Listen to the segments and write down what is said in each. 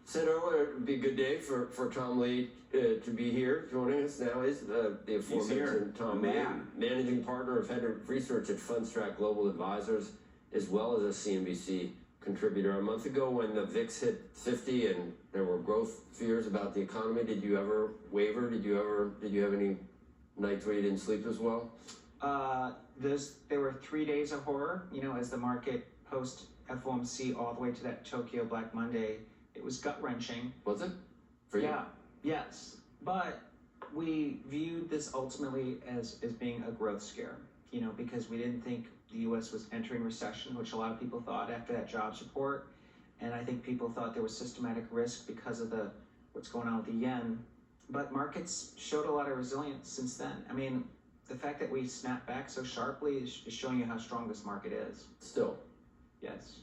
Said earlier it would be a good day for Tom Lee to be here. Joining us now is the aforementioned Tom Lee, managing partner of head of research at Fundstrat Global Advisors, as well as a CNBC contributor. A month ago, when the VIX hit 50 and there were growth fears about the economy, did you ever waver? Did you have any nights where you didn't sleep as well? There were 3 days of horror, as the market post FOMC all the way to that Tokyo Black Monday. It was gut-wrenching. Was it? For you? Yeah, yes. But we viewed this ultimately as being a growth scare, because we didn't think the U.S. was entering recession, which a lot of people thought after that jobs report. And I think people thought there was systematic risk because of what's going on with the yen. But markets showed a lot of resilience since then. I mean, the fact that we snapped back so sharply is showing you how strong this market is. Still. Yes.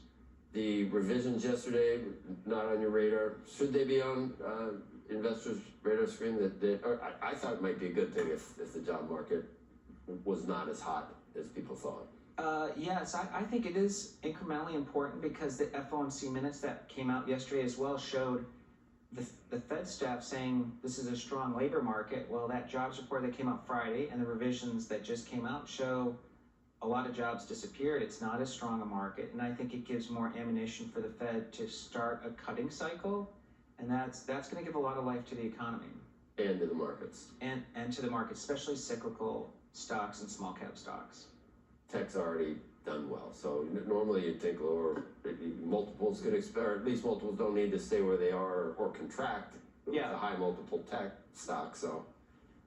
The revisions yesterday, not on your radar. Should they be on investors' radar screen? I thought it might be a good thing if the job market was not as hot as people thought. Yes, I think it is incrementally important because the FOMC minutes that came out yesterday as well showed the Fed staff saying this is a strong labor market. Well, that jobs report that came out Friday and the revisions that just came out show a lot of jobs disappeared. It's not as strong a market, and I think it gives more ammunition for the Fed to start a cutting cycle, and that's going to give a lot of life to the economy. And to the markets. And to the markets, especially cyclical stocks and small cap stocks. Tech's already done well, so normally you'd think lower multiples could or at least multiples don't need to stay where they are or contract with a high multiple tech stock, so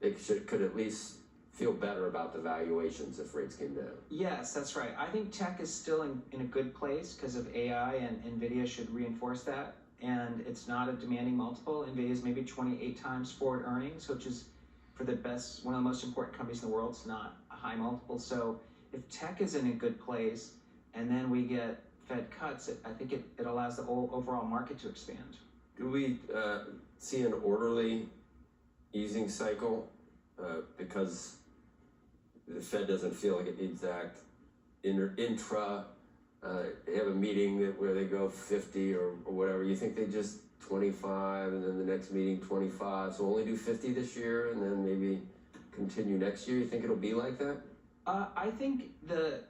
they could at least feel better about the valuations if rates came down. Yes, that's right. I think tech is still in a good place because of AI, and NVIDIA should reinforce that. And it's not a demanding multiple. NVIDIA is maybe 28 times forward earnings, which is for one of the most important companies in the world. It's not a high multiple. So if tech is in a good place and then we get Fed cuts, I think it allows the whole overall market to expand. Do we see an orderly easing cycle because the Fed doesn't feel like it needs to act intra? They have a meeting where they go 50 or whatever. You think they just 25 and then the next meeting 25, so only do 50 this year and then maybe continue next year? You think it'll be like that? I think that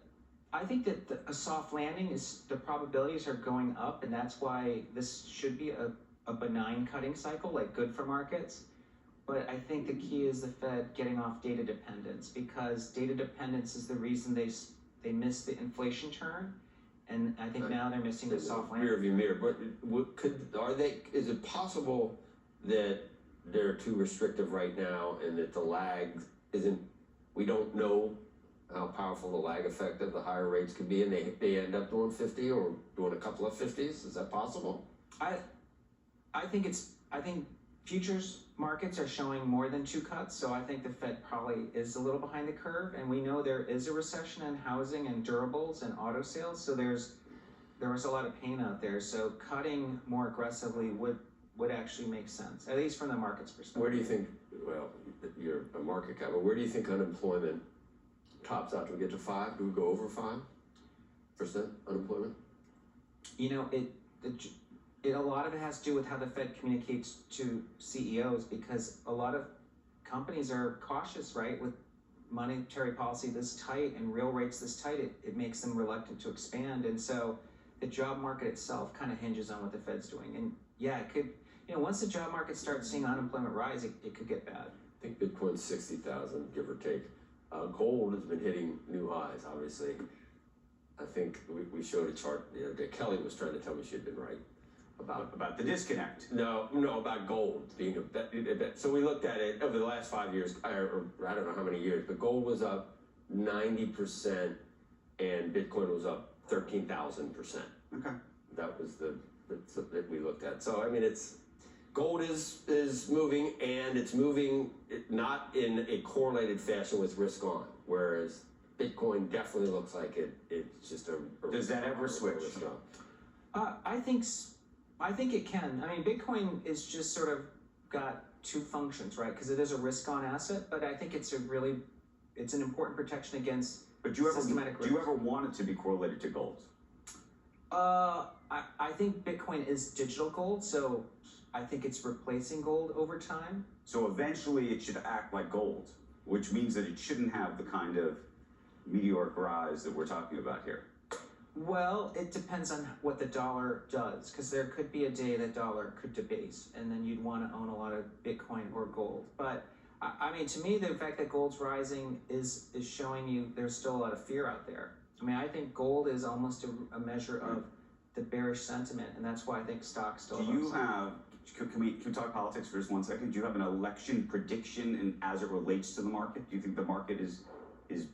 a soft landing the probabilities are going up, and that's why this should be a benign cutting cycle, like good for markets. But I think the key is the Fed getting off data dependence, because data dependence is the reason they missed the inflation turn, and I think now they're missing the soft landing. Rearview mirror. But is it possible that they're too restrictive right now, and that the lag we don't know how powerful the lag effect of the higher rates could be, and they end up doing 50 or doing a couple of 50s? Is that possible? I think futures markets are showing more than 2 cuts, so I think the Fed probably is a little behind the curve, and we know there is a recession in housing and durables and auto sales, so there was a lot of pain out there, so cutting more aggressively would actually make sense, at least from the market's perspective. Where do you think, well, you're a market guy, but where do you think unemployment tops out? Do we get to 5? Do we go over 5% unemployment? A lot of it has to do with how the Fed communicates to CEOs, because a lot of companies are cautious, right? With monetary policy this tight and real rates this tight, it makes them reluctant to expand. And so the job market itself kind of hinges on what the Fed's doing. And yeah, it could, once the job market starts seeing unemployment rise, it could get bad. I think Bitcoin's 60,000, give or take. Gold has been hitting new highs, obviously. I think we showed a chart the other day. Kelly was trying to tell me she had been right about the disconnect. No, about gold being a bet. So we looked at it over the last 5 years, or I don't know how many years, but gold was up 90% and Bitcoin was up 13,000%. Okay. That was that we looked at. So I mean, gold is moving, and it's moving not in a correlated fashion with risk on, whereas Bitcoin definitely looks like it's just a Does that ever switch? I think it can. I mean, Bitcoin is just sort of got 2 functions, right? Because it is a risk-on asset, but I think it's an important protection against systematic risk. Do you ever want it to be correlated to gold? I think Bitcoin is digital gold, so I think it's replacing gold over time. So eventually it should act like gold, which means that it shouldn't have the kind of meteoric rise that we're talking about here. Well, it depends on what the dollar does, because there could be a day that dollar could debase, and then you'd want to own a lot of Bitcoin or gold. But I mean, to me, the fact that gold's rising is showing you there's still a lot of fear out there. I mean, I think gold is almost a measure of the bearish sentiment, and that's why I think stocks still. Do you have? Can we talk politics for just 1 second? Do you have an election prediction and as it relates to the market? Do you think the market is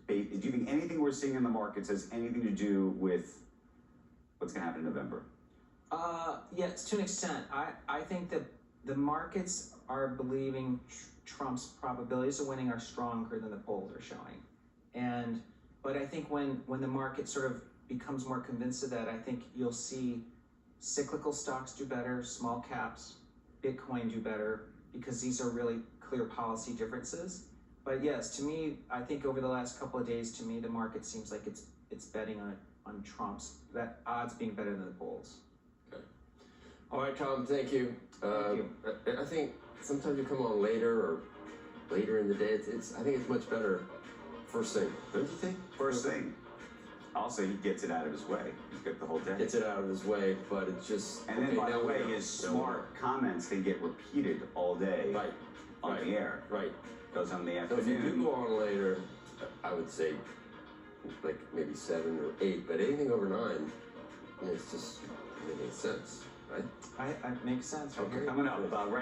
based? Do you think anything we're seeing in the markets has anything to do with what's going to happen in November? Yes, to an extent. I think that the markets are believing Trump's probabilities of winning are stronger than the polls are showing. But I think when the market sort of becomes more convinced of that, I think you'll see cyclical stocks do better, small caps, Bitcoin do better, because these are really clear policy differences. But yes, to me, I think over the last couple of days, to me, the market seems like it's betting on Trump's, that odds being better than the polls. Okay. All right, Tom, thank you. Thank you. I think sometimes you come on later in the day. I think it's much better first thing. Don't you think? First thing. Also, he gets it out of his way. He's got the whole day. Gets it out of his way, but it's just. And then, by the way, his smart comments can get repeated all day on the air. Right. Goes on the So if you afternoon. do go on later, I would say like maybe 7 or 8, but anything over 9, I mean, it's just, it makes sense, right? I makes sense. I hear you. Coming up,